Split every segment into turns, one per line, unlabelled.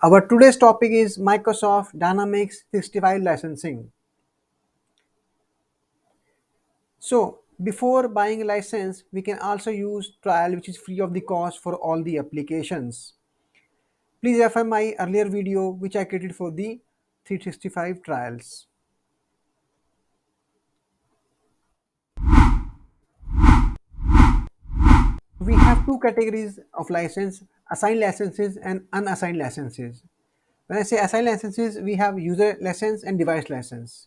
Our today's topic is Microsoft Dynamics 365 licensing. So, before buying a license, we can also use trial which is free of the cost for all the applications. Please refer my earlier video which I created for the 365 trials. We have two categories of license, assigned licenses and unassigned licenses. When I say assigned licenses, we have user license and device license.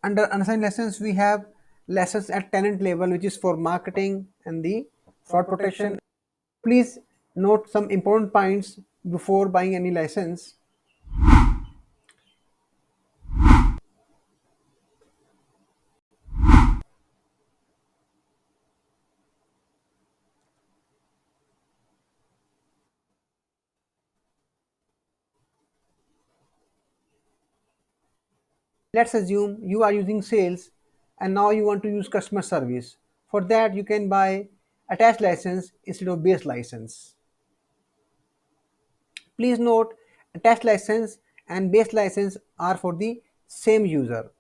Under unassigned license, we have license at tenant level, which is for marketing and the fraud protection. Please note some important points before buying any license. Let's assume you are using sales and now you want to use customer service. For that, you can buy attached license instead of base license. Please note, attached license and base license are for the same user.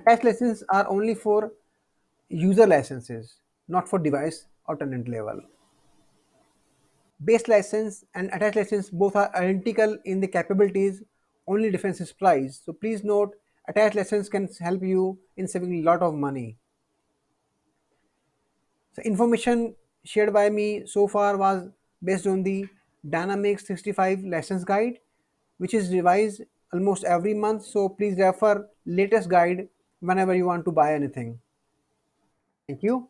Attached licenses are only for user licenses, not for device or tenant level. Base license and attached license both are identical in the capabilities, only difference is price. So please note, attached license can help you in saving a lot of money. So information shared by me so far was based on the Dynamics 65 license guide, which is revised almost every month. So please refer latest guide whenever you want to buy anything. Thank you.